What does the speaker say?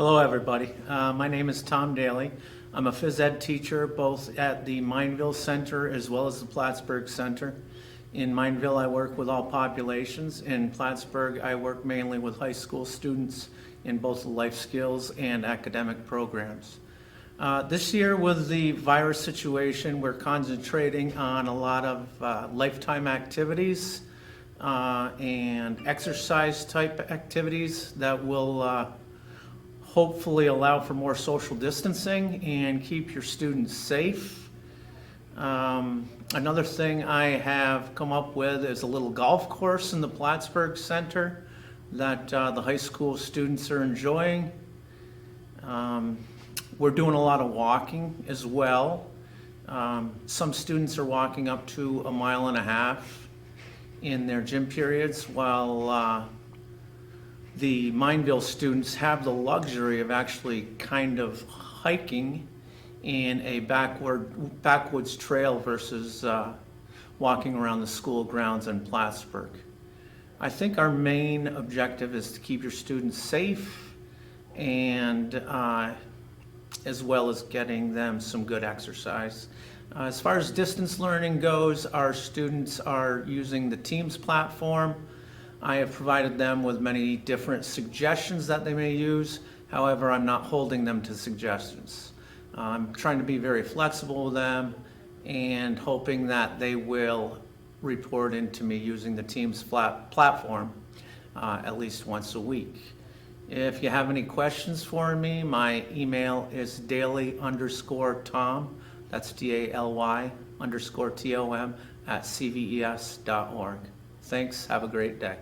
Hello, everybody. My name is Tom Daly. I'm a phys ed teacher both at the Mineville Center as well as the Plattsburgh Center. In Mineville, I work with all populations. In Plattsburgh, I work mainly with high school students in both the life skills and academic programs. This year, with the virus situation, we're concentrating on a lot of lifetime activities and exercise type activities that will hopefully allow for more social distancing and keep your students safe. Another thing I have come up with is a little golf course in the Plattsburgh Center that the high school students are enjoying. We're doing a lot of walking as well. Some students are walking up to 1.5 miles in their gym periods, while the Mineville students have the luxury of actually kind of hiking in a backwoods trail versus walking around the school grounds in Plattsburgh. I think our main objective is to keep your students safe and as well as getting them some good exercise. As far as distance learning goes, our students are using the Teams platform. I have provided them with many different suggestions that they may use. However, I'm not holding them to suggestions. I'm trying to be very flexible with them and hoping that they will report into me using the Teams platform at least once a week. If you have any questions for me, my email is daly_tom, that's DALY_TOM @cves.org. Thanks, have a great day.